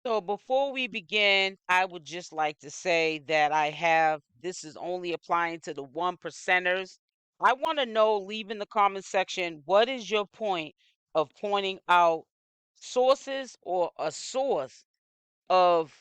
So before we begin, I would just like to say that this is only applying to the one percenters. I want to know, leave in the comment section, what is your point of pointing out sources or a source of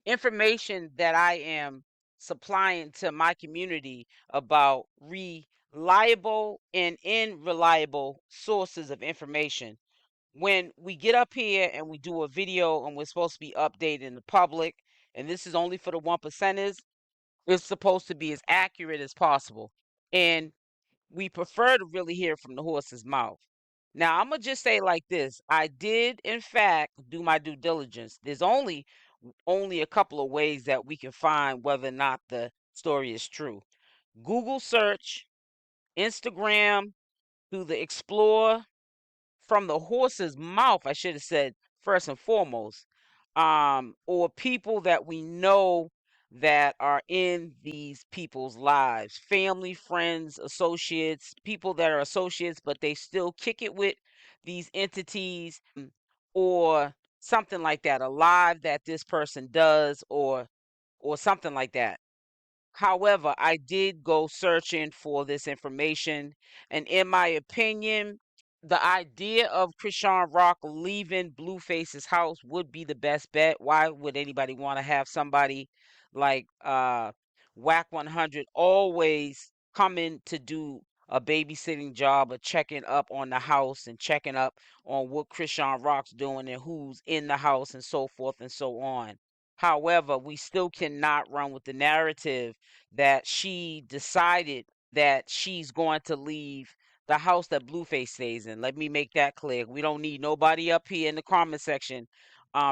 information that I am supplying to my community about reliable and unreliable sources of information. When we get up here and we do a video and we're supposed to be updating the public, and this is only for the one percenters, it's supposed to be as accurate as possible. And we prefer to really hear from the horse's mouth. Now, I'm going to just say like this. I did, in fact, do my due diligence. There's only a couple of ways that we can find whether or not the story is true. Google search, Instagram, through the Explore, from the horse's mouth, I should have said first and foremost, or people that we know that are in these people's lives, family, friends, associates, people that are associates, but they still kick it with these entities, or something like that, a live that this person does, or something like that. However, I did go searching for this information, and in my opinion, the idea of Chrisean Rock leaving Blueface's house would be the best bet. Why would anybody want to have somebody like Wack 100 always coming to do a babysitting job or checking up on the house and checking up on what Chrisean Rock's doing and who's in the house and so forth and so on. However, we still cannot run with the narrative that she decided that she's going to leave the house that Blueface stays in. Let me make that clear. We don't need nobody up here in the comment section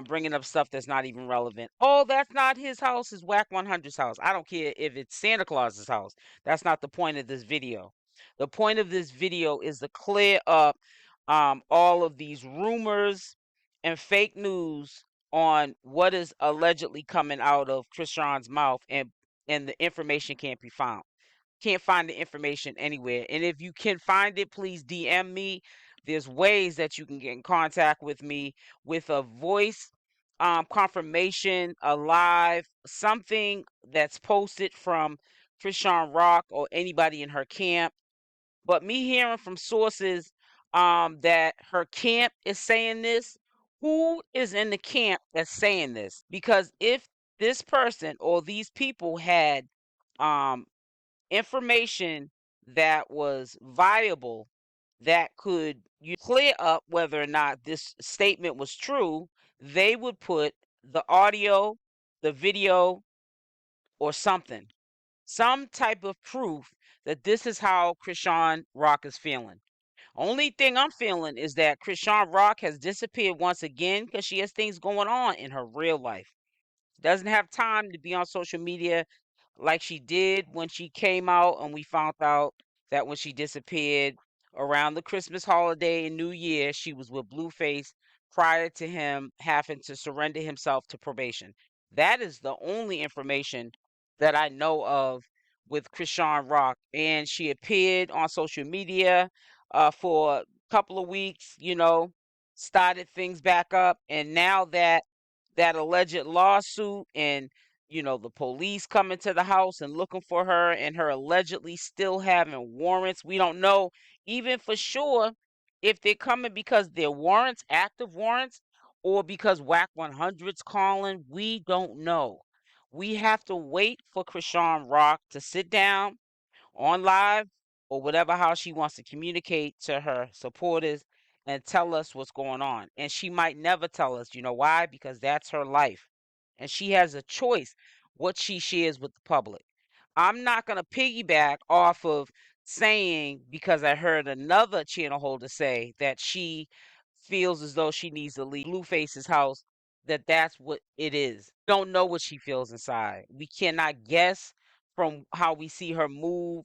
bringing up stuff that's not even relevant. Oh, that's not his house, it's Whack 100's house. I don't care if it's Santa Claus's house. That's not the point of this video. The point of this video is to clear up all of these rumors and fake news on what is allegedly coming out of Chrisean's mouth, and the information can't be found. Can't find the information anywhere. And if you can find it, please DM me. There's ways that you can get in contact with me with a voice confirmation, a live, something that's posted from Chrisean Rock or anybody in her camp. But me hearing from sources that her camp is saying this, who is in the camp that's saying this? Because if this person or these people had um information that was viable, that could clear up whether or not this statement was true, they would put the audio, the video, or something, some type of proof that this is how Chrisean Rock is feeling. Only thing I'm feeling is that Chrisean Rock has disappeared once again because she has things going on in her real life. Doesn't have time to be on social media like she did when she came out, and we found out that when she disappeared around the Christmas holiday and New Year, she was with Blueface prior to him having to surrender himself to probation. That is the only information that I know of with Chrisean Rock. And she appeared on social media for a couple of weeks, started things back up. And now that alleged lawsuit, and the police coming to the house and looking for her, and her allegedly still having warrants, we don't know even for sure if they're coming because they're warrants, active warrants, or because Whack 100's calling. We don't know. We have to wait for Chrisean Rock to sit down on live or whatever, how she wants to communicate to her supporters and tell us what's going on. And she might never tell us. You know why? Because that's her life. And she has a choice what she shares with the public. I'm not going to piggyback off of saying, because I heard another channel holder say that she feels as though she needs to leave Blueface's house, that that's what it is. Don't know what she feels inside. We cannot guess from how we see her move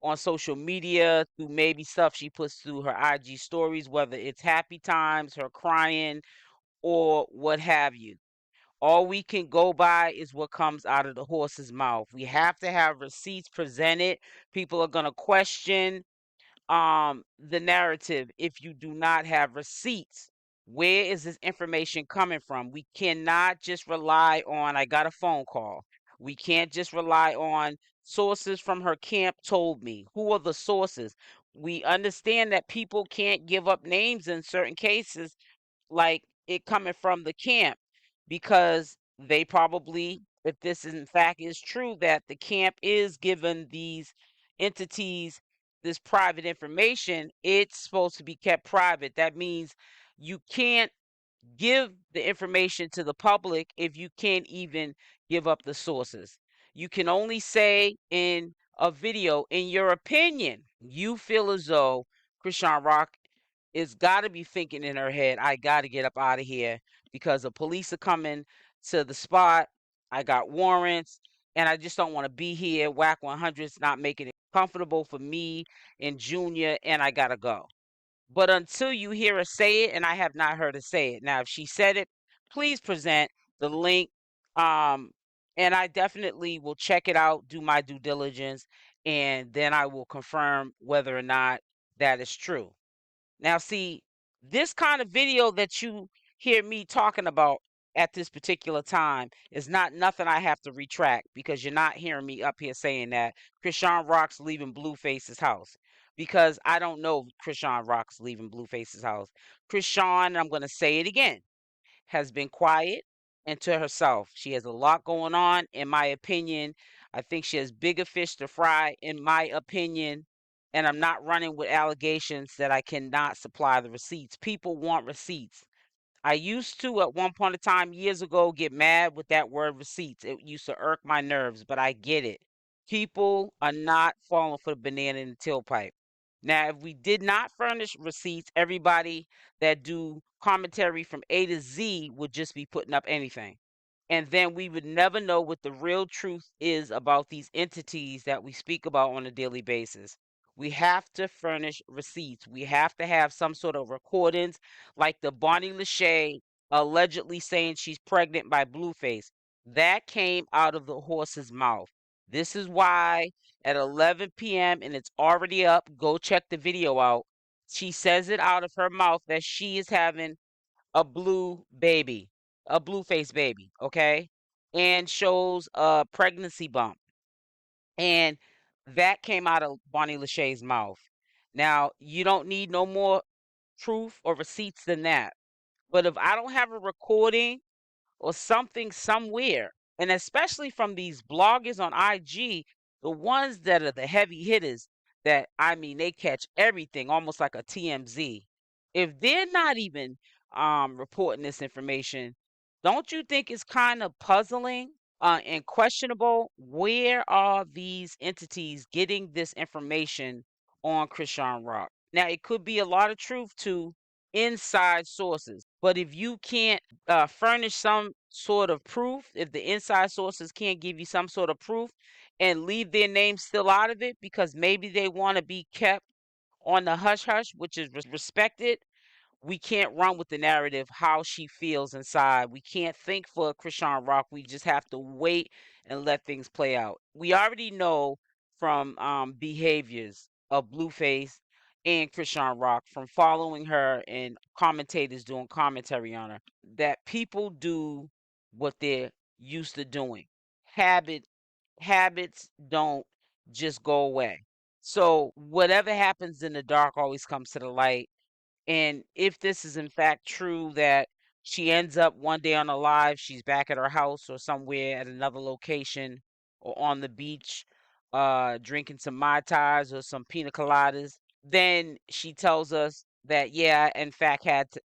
on social media through maybe stuff she puts through her IG stories, whether it's happy times, her crying, or what have you. All we can go by is what comes out of the horse's mouth. We have to have receipts presented. People are going to question the narrative if you do not have receipts Where is this information coming from? We cannot just rely on, I got a phone call. We can't just rely on sources from her camp told me. Who are the sources? We understand that people can't give up names in certain cases, like it coming from the camp, because they probably, if this in fact is true, that the camp is giving these entities this private information, it's supposed to be kept private. That means you can't give the information to the public if you can't even give up the sources. You can only say in a video, in your opinion, you feel as though Chrisean Rock is got to be thinking in her head, I got to get up out of here because the police are coming to the spot. I got warrants and I just don't want to be here. Whack 100's not making it comfortable for me and Junior, and I got to go. But until you hear her say it, and I have not heard her say it. Now, if she said it, please present the link. Um, and I definitely will check it out, do my due diligence, and then I will confirm whether or not that is true. Now, see, this kind of video that you hear me talking about at this particular time is not nothing I have to retract, because you're not hearing me up here saying that Chrisean Rock's leaving Blueface's house, because I don't know if Chrisean Rock's leaving Blueface's house. Chrisean, I'm going to say it again, has been quiet and to herself. She has a lot going on, in my opinion. I think she has bigger fish to fry, in my opinion. And I'm not running with allegations that I cannot supply the receipts. People want receipts. I used to, at one point in time years ago, get mad with that word receipts. It used to irk my nerves, but I get it. People are not falling for the banana in the tailpipe. Now, if we did not furnish receipts, everybody that do commentary from A to Z would just be putting up anything. And then we would never know what the real truth is about these entities that we speak about on a daily basis. We have to furnish receipts. We have to have some sort of recordings, like the Bonnie Lachey allegedly saying she's pregnant by Blueface. That came out of the horse's mouth. This is why at 11 p.m., and it's already up, go check the video out. She says it out of her mouth that she is having a blue baby, a Blueface baby, okay? And shows a pregnancy bump. And that came out of Bonnie Lachey's mouth. Now, you don't need no more proof or receipts than that. But if I don't have a recording or something somewhere, and especially from these bloggers on IG, the ones that are the heavy hitters, that I mean, they catch everything almost like a TMZ. If they're not even reporting this information, don't you think it's kind of puzzling and questionable? Where are these entities getting this information on Chrisean Rock? Now, it could be a lot of truth to inside sources, but if you can't furnish some sort of proof, if the inside sources can't give you some sort of proof and leave their name still out of it because maybe they want to be kept on the hush hush, which is respected, we can't run with the narrative how she feels inside. We can't think for Chrisean Rock. We just have to wait and let things play out. We already know from behaviors of Blueface and Chrisean Rock, from following her and commentators doing commentary on her, that people do what they're used to doing. Habits don't just go away. So whatever happens in the dark always comes to the light. And if this is in fact true, that she ends up one day on a live, she's back at her house or somewhere at another location or on the beach, drinking some Mai Tais or some pina coladas, then she tells us that, yeah, in fact,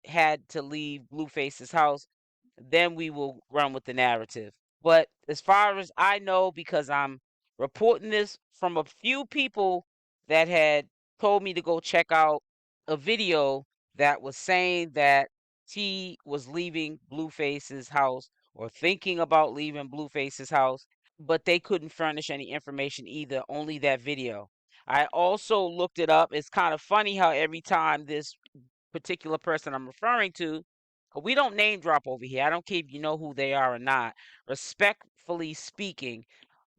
had to leave Blueface's house, then we will run with the narrative. But as far as I know, because I'm reporting this from a few people that had told me to go check out a video that was saying that he was leaving Blueface's house or thinking about leaving Blueface's house, but they couldn't furnish any information either, only that video. I also looked it up. It's kind of funny how every time this particular person I'm referring to, we don't name drop over here. I don't care if you know who they are or not. Respectfully speaking,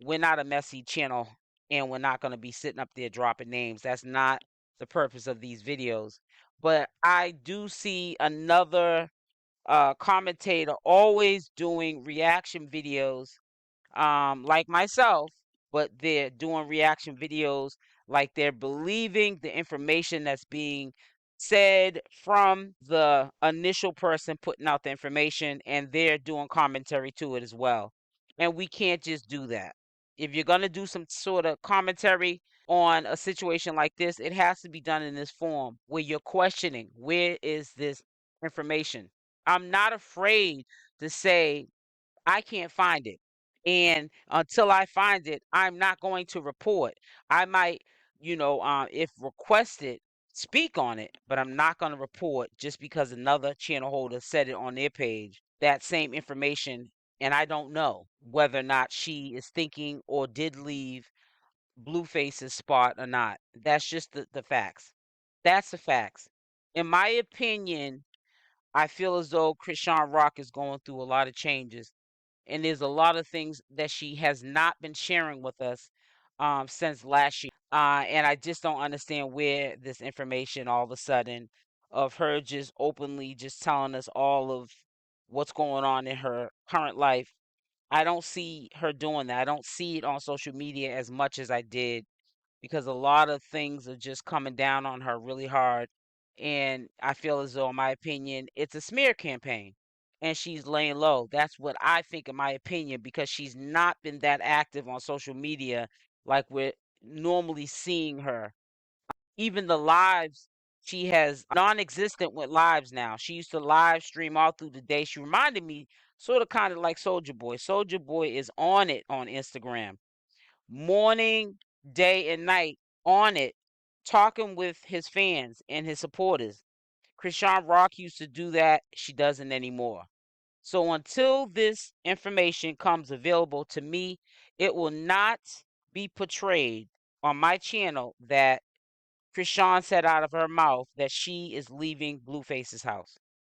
we're not a messy channel, and we're not going to be sitting up there dropping names. That's not the purpose of these videos. but I do see another commentator always doing reaction videos, like myself, but they're doing reaction videos like they're believing the information that's being said from the initial person putting out the information, and they're doing commentary to it as well. And we can't just do that. If you're going to do some sort of commentary on a situation like this, it has to be done in this form where you're questioning, where is this information? I'm not afraid to say I can't find it. And until I find it, I'm not going to report. I might, if requested, speak on it, but I'm not going to report just because another channel holder said it on their page, that same information. And I don't know whether or not she is thinking or did leave Blueface's spot or not. That's just the facts. That's the facts. In my opinion, I feel as though Chrisean Rock is going through a lot of changes, and there's a lot of things that she has not been sharing with us since last year. And I just don't understand where this information all of a sudden of her just openly just telling us all of what's going on in her current life. I don't see her doing that. I don't see it on social media as much as I did, because a lot of things are just coming down on her really hard. And I feel as though, in my opinion, it's a smear campaign and she's laying low. That's what I think, in my opinion, because she's not been that active on social media like we're normally seeing her. Even the lives, she has non existent with lives now. She used to live stream all through the day. She reminded me sort of kind of like Soldier Boy. Soldier Boy is on it on Instagram, morning, day, and night, on it, talking with his fans and his supporters. Chrisean Rock used to do that. She doesn't anymore. So until this information comes available to me, it will not be portrayed on my channel that Chrisean said out of her mouth that she is leaving Blueface's house.